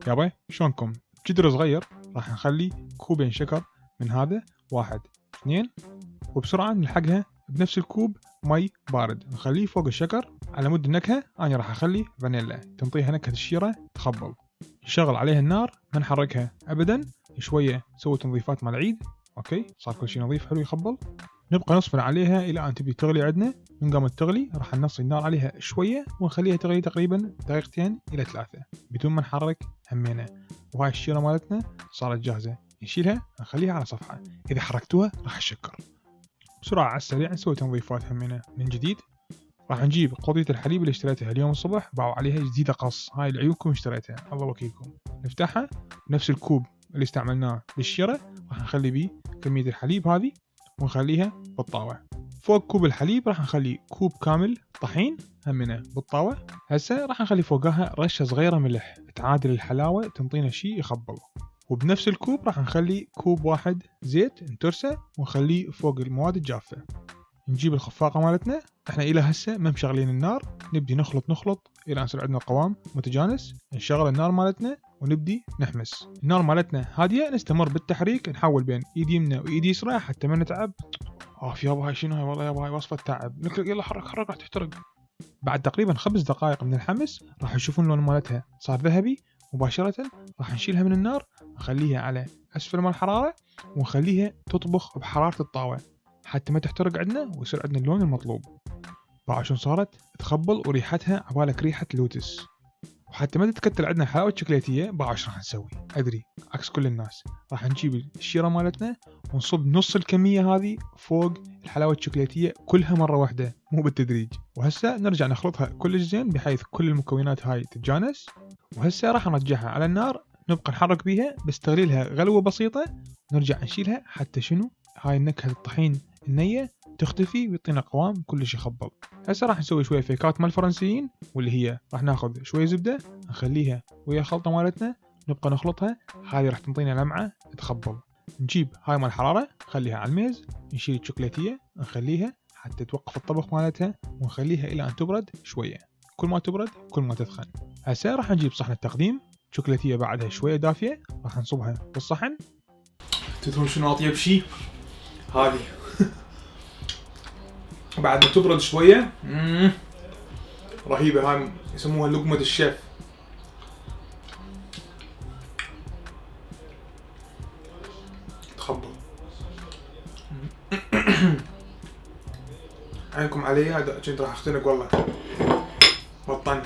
يابا شلونكم؟ بجدر صغير راح نخلي كوبين شكر من هذا 1 2 وبسرعة نلحقها بنفس الكوب مي بارد نخليه فوق الشكر. على مود النكهة أنا راح أخلي فانيلا تنطيها نكهة الشيرة تخبل. نشغل عليها النار ما نحركها أبدا، شوية نسوي تنظيفات مع العيد. أوكي صار كل شيء نظيف حلو يخبل. نبقى نصبر عليها إلى أن تبي تغلي عندنا. من قامت تغلي راح ننصي النار عليها شوية ونخليها تغلي تقريبا 2 إلى 3 بدون ما نحرك همينة. وهاي الشيرة مالتنا صارت جاهزة، نشيلها نخليها على صفحة. إذا حركتوها راح تشكر. بسرعة على السريع نسوي تنظيفات همينة من جديد. راح نجيب قضية الحليب اللي اشتريتها اليوم الصبح، باعوا عليها جديدة قص، هاي لعيونكم اشتريتها الله وكيلكم. نفتحها نفس الكوب اللي استعملناه للشيرة راح نخلي بيه كمية الحليب هذه ونخليها بالطاوة. فوق كوب الحليب راح نخلي كوب كامل طحين همينة بالطاوة. هسه راح نخلي فوقها رشة صغيرة ملح تعادل الحلاوة تنطينا شي يخبل. وبنفس الكوب راح نخلي كوب 1 زيت نترسه ونخليه فوق المواد الجافة. نجيب الخفاقة مالتنا، احنا الى هسه ما مشغلين النار، نبدي نخلط الى ان يصير عندنا قوام متجانس. نشغل النار مالتنا ونبدي نحمس. النار مالتنا هادية، نستمر بالتحريك، نحول بين ايد يمنى وايد يسرى حتى ما نتعب. يابا هاي شنو هاي؟ والله يابا هاي وصفة تعب. يلا حرك راح تحترق. بعد تقريبا 5 دقائق من الحمس راح تشوفون اللون مالتها صار ذهبي. مباشرة راح نشيلها من النار نخليها على اسفل مال الحرارة ونخليها تطبخ بحرارة الطاوة حتى ما تحترق عندنا ويصير عندنا اللون المطلوب. بعد شون صارت تخبل وريحتها عبالك ريحة لوتس. وحتى ما تتكتل عندنا الحلاوة الشوكولاتية بعد شو راح نسوي؟ أدري عكس كل الناس، راح نجيب الشيرة مالتنا ونصب نص الكمية هذه فوق الحلاوة الشوكولاتية كلها مرة واحدة مو بالتدريج. وهسه نرجع نخلطها كل زين بحيث كل المكونات هاي تتجانس. وهسه راح نرجعها على النار نبقى نحرك بيها بس تغليلها غلوة بسيطة. نرجع نشيلها حتى شنو هاي النكهة الطحين النية تختفي ويعطينا قوام كلش يخبل. هسه راح نسوي شوية فيكات مال الفرنسيين، واللي هي راح ناخذ شوية زبدة نخليها ويا الخلطة مالتنا نبقى نخلطها. هذه راح تنطينا لمعة تخبل. نجيب هاي مال الحرارة نخليها على الميز، نشيل الشوكولاتية نخليها حتى توقف الطبخ مالتها ونخليها إلى أن تبرد شوية. كل ما تبرد كل ما تثخن. هسه راح نجيب صحن التقديم، شوكولاتية بعدها شوية دافية راح نصبها بالصحن. تدرون شنو أطيب شي؟ هذه بعد ما تبرد شوية رهيبة. هاي يسموها لقمة الشيف. تخبل عينكم علي، هذا كنت راح اختنق والله. بطن.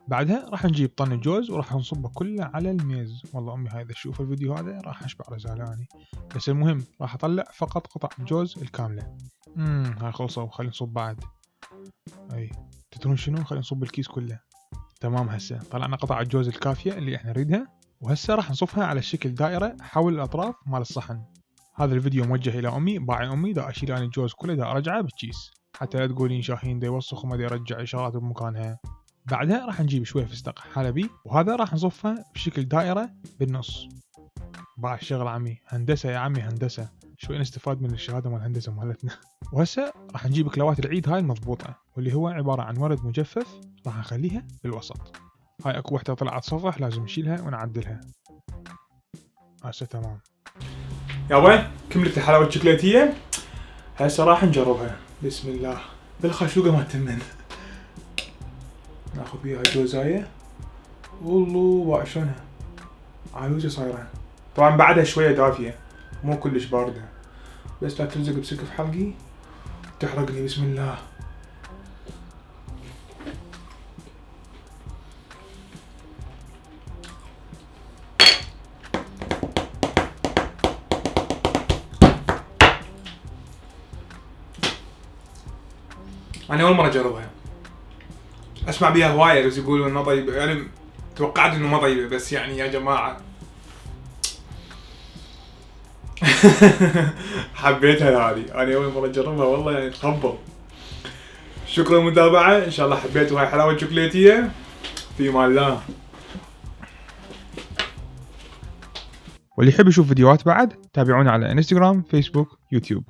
بعدها راح نجيب طن الجوز وراح نصبه كله على الميز. والله امي هاي اذا تشوف الفيديو هذا راح اشبع رزالاني، بس المهم راح اطلع فقط قطع الجوز الكاملة. هاي خلصوا وخلي نصب بعد. اي تدرون شنو؟ خلي نصب الكيس كله. تمام هسه طلعنا قطع الجوز الكافية اللي احنا نريدها. وهسه راح نصفها على شكل دائرة حول الاطراف مال الصحن. هذا الفيديو موجه الى امي، باعي امي دا اشيل انا الجوز كله دا ارجعه بالكيس حتى لا تقولين شاهين دا يوسخ وما دا يرجع اشارات بمكانها. بعدها راح نجيب شوية فستق حلبي وهذا راح نصفها بشكل دائرة بالنص. باع الشغل عمي، هندسة يا عمي هندسة، شوي نستفاد من الشهادة مال الهندسة مالتنا. وهسه راح نجيب كلاوات العيد هاي المضبوطة واللي هو عبارة عن ورد مجفف راح نخليها بالوسط. هاي اكو وحدة طلعت صفح لازم نشيلها ونعدلها. هسه تمام يابا كملت الحلاوة الشوكولاتية. هسه راح نجربها. بسم الله بالخشوقة ما تمن. ناخذ بيها جوزاية. والله باع شلونها عالوزة صايرة. طبعا بعدها شوية دافية مو كلش باردة، بس لا تلزق بسقف حلقي تحرقني. بسم الله. أنا أول مرة أجربها، أسمع بيها هواية بس يقولون ما طيبة، يعني توقعت إنه ما طيبة بس يعني يا جماعة حبيتها هذه. أنا أول مرة أجربها والله يعني تخبل. شكرا للمتابعة، إن شاء الله حبيتوا هاي حلاوة شوكولاتية. في امان الله. واللي يحب يشوف فيديوهات بعد تابعونا على انستغرام، فيسبوك، يوتيوب.